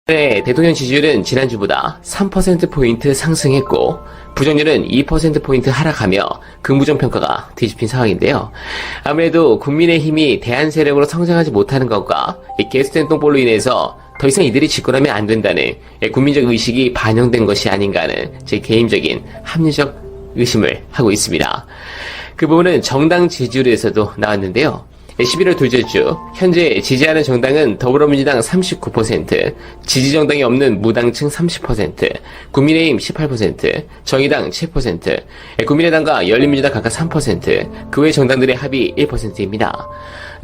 네, 대통령 지지율은 지난주보다 3%포인트 상승했고 부정률은 2%포인트 하락하며 긍부정 평가가 뒤집힌 상황인데요. 아무래도 국민의힘이 대안 세력으로 성장하지 못하는 것과 개수된 똥볼로 인해서 더 이상 이들이 집권하면 안 된다는 국민적 의식이 반영된 것이 아닌가 하는 제 개인적인 합리적 의심을 하고 있습니다. 그 부분은 정당 지지율에서도 나왔는데요. 11월 둘째 주 현재 지지하는 정당은 더불어민주당 39%, 지지정당이 없는 무당층 30%, 국민의힘 18%, 정의당 7%, 국민의당과 열린민주당 각각 3%, 그 외 정당들의 합이 1%입니다.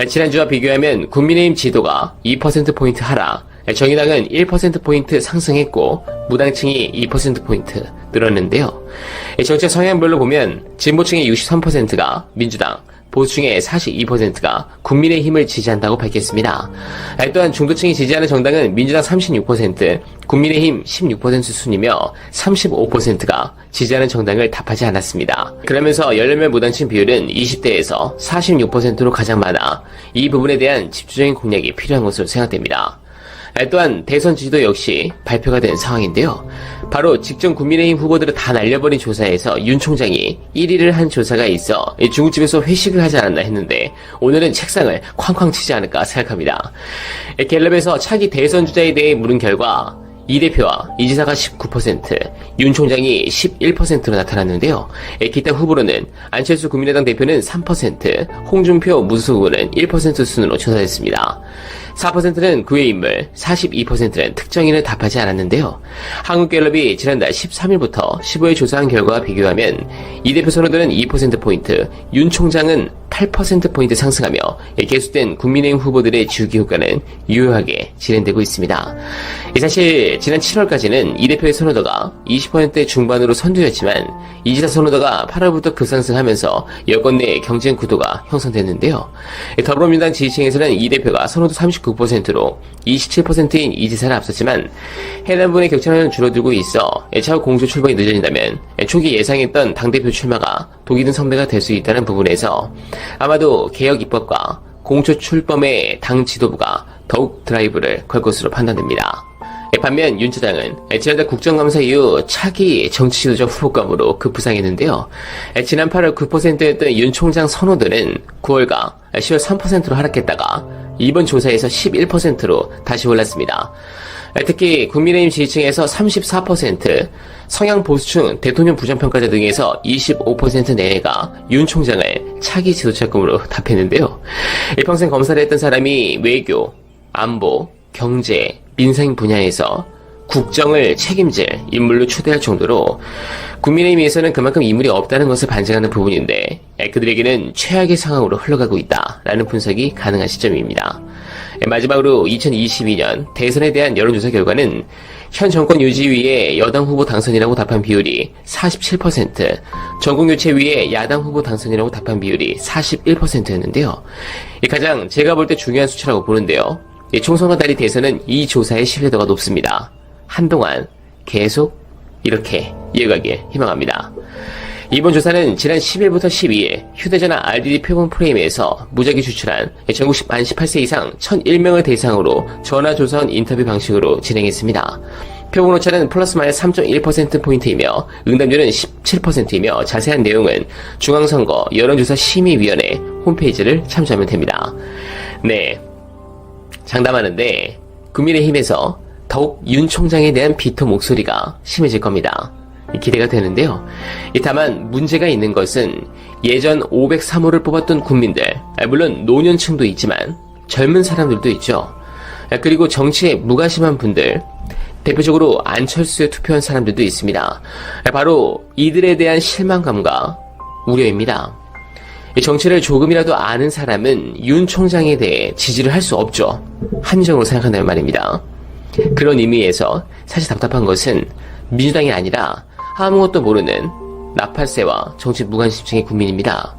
지난주와 비교하면 국민의힘 지도가 2%포인트 하락, 정의당은 1%포인트 상승했고 무당층이 2%포인트 늘었는데요. 정책 성향별로 보면 진보층의 63%가 민주당, 보수층의 42%가 국민의힘을 지지한다고 밝혔습니다. 또한 중도층이 지지하는 정당은 민주당 36%, 국민의힘 16% 순이며 35%가 지지하는 정당을 답하지 않았습니다. 그러면서 열렬 무당층 비율은 20대에서 46%로 가장 많아 이 부분에 대한 집중적인 공략이 필요한 것으로 생각됩니다. 또한 대선 지지도 역시 발표가 된 상황인데요. 바로 직전 국민의힘 후보들을 다 날려버린 조사에서 윤 총장이 1위를 한 조사가 있어 중국집에서 회식을 하지 않았나 했는데 오늘은 책상을 쾅쾅 치지 않을까 생각합니다. 갤럽에서 차기 대선 주자에 대해 물은 결과 이 대표와 이 지사가 19%, 윤 총장이 11%로 나타났는데요. 기타 후보로는 안철수 국민의당 대표는 3%, 홍준표 무소속 후보는 1% 순으로 조사됐습니다. 4%는 그의 인물, 42%는 특정인을 답하지 않았는데요. 한국갤럽이 지난달 13일부터 15일 조사한 결과와 비교하면 이 대표 선호도는 2%포인트, 윤 총장은 8%포인트 상승하며 계속된 국민의힘 후보들의 주기 효과는 유효하게 진행되고 있습니다. 사실 지난 7월까지는 이 대표의 선호도가 20% 중반으로 선두였지만 이 지사 선호도가 8월부터 급상승하면서 여권 내 경쟁 구도가 형성됐는데요. 더불어민주당 지지층에서는 이 대표가 선호도 39%로 27%인 이 지사를 앞섰지만 해남분의 격차는 줄어들고 있어 차후 공조 출범이 늦어진다면 초기 예상했던 당대표 출마가 독이 든 선배가 될 수 있다는 부분에서 아마도 개혁 입법과 공조 출범에 당 지도부가 더욱 드라이브를 걸 것으로 판단됩니다. 반면 윤 차장은 지난달 국정감사 이후 차기 정치지도자 후보감으로 급부상했는데요. 지난 8월 9%였던 윤 총장 선호도는 9월과 10월 3%로 하락했다가 이번 조사에서 11%로 다시 올랐습니다. 특히 국민의힘 지지층에서 34%, 성향 보수층, 대통령 부정평가자 등에서 25% 내외가 윤 총장을 차기 지도자급으로 답했는데요. 평생 검사를 했던 사람이 외교, 안보, 경제, 민생 분야에서 국정을 책임질 인물로 초대할 정도로 국민의힘에서는 그만큼 인물이 없다는 것을 반증하는 부분인데 그들에게는 최악의 상황으로 흘러가고 있다라는 분석이 가능한 시점입니다. 마지막으로 2022년 대선에 대한 여론조사 결과는 현 정권 유지 위에 여당 후보 당선이라고 답한 비율이 47%, 전국 교체 위에 야당 후보 당선이라고 답한 비율이 41%였는데요. 가장 제가 볼 때 중요한 수치라고 보는데요. 총선과 달리 대선은 이 조사의 신뢰도가 높습니다. 한동안 계속 이렇게 이어가길 희망합니다. 이번 조사는 지난 10일부터 12일 휴대전화 RDD 표본 프레임에서 무작위 추출한 전국 만 18세 이상 1001명을 대상으로 전화조선 인터뷰 방식으로 진행했습니다. 표본 오차는 플러스 마이너스 3.1%포인트이며 응답률은 17%이며 자세한 내용은 중앙선거 여론조사심의위원회 홈페이지를 참조하면 됩니다. 네, 장담하는데 국민의힘에서 더욱 윤 총장에 대한 비토 목소리가 심해질 겁니다. 기대가 되는데요. 다만 문제가 있는 것은 예전 503호를 뽑았던 국민들, 물론 노년층도 있지만 젊은 사람들도 있죠. 그리고 정치에 무관심한 분들, 대표적으로 안철수에 투표한 사람들도 있습니다. 바로 이들에 대한 실망감과 우려입니다. 정치를 조금이라도 아는 사람은 윤 총장에 대해 지지를 할 수 없죠. 합리적으로 생각한다는 말입니다. 그런 의미에서 사실 답답한 것은 민주당이 아니라 아무것도 모르는 나팔세와 정치 무관심층의 국민입니다.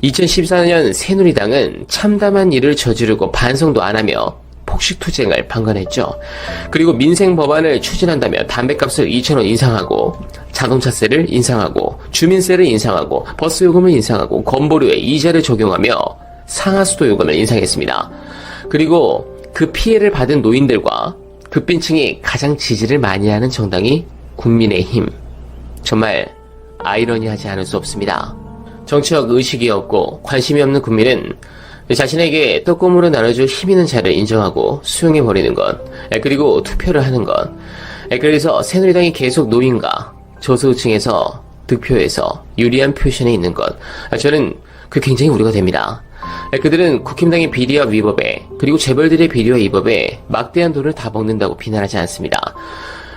2014년 새누리당은 참담한 일을 저지르고 반성도 안 하며 폭식투쟁을 방관했죠. 그리고 민생 법안을 추진한다며 담배값을 2,000원 인상하고 자동차세를 인상하고 주민세를 인상하고 버스요금을 인상하고 건보료에 이자를 적용하며 상하수도 요금을 인상했습니다. 그리고 그 피해를 받은 노인들과 극빈층이 가장 지지를 많이 하는 정당이 국민의힘. 정말 아이러니하지 않을 수 없습니다. 정치적 의식이 없고 관심이 없는 국민은 자신에게 떡고물을 나눠줄 힘 있는 자를 인정하고 수용해버리는 것, 그리고 투표를 하는 것. 그래서 새누리당이 계속 노인과 저소득층에서 득표에서 유리한 포지션에 있는 것, 저는 굉장히 우려가 됩니다. 그들은 국힘당의 비리와 위법에, 그리고 재벌들의 비리와 위법에 막대한 돈을 다 먹는다고 비난하지 않습니다.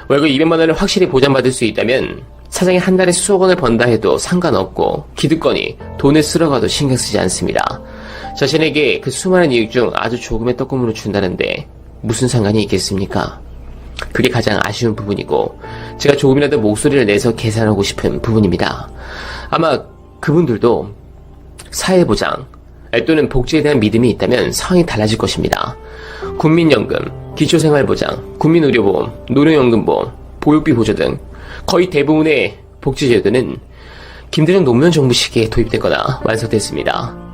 월급 200만 원을 확실히 보장받을 수 있다면 사장이 한 달에 수억 원을 번다 해도 상관없고, 기득권이 돈을 쓸어가도 신경 쓰지 않습니다. 자신에게 그 수많은 이익 중 아주 조금의 떡고물을 준다는데 무슨 상관이 있겠습니까? 그게 가장 아쉬운 부분이고, 제가 조금이라도 목소리를 내서 개선하고 싶은 부분입니다. 아마 그분들도 사회보장 또는 복지에 대한 믿음이 있다면 상황이 달라질 것입니다. 국민연금, 기초생활보장, 국민의료보험, 노령연금보험, 보육비 보조 등 거의 대부분의 복지제도는 김대중 노무현 정부 시기에 도입됐거나 완성됐습니다.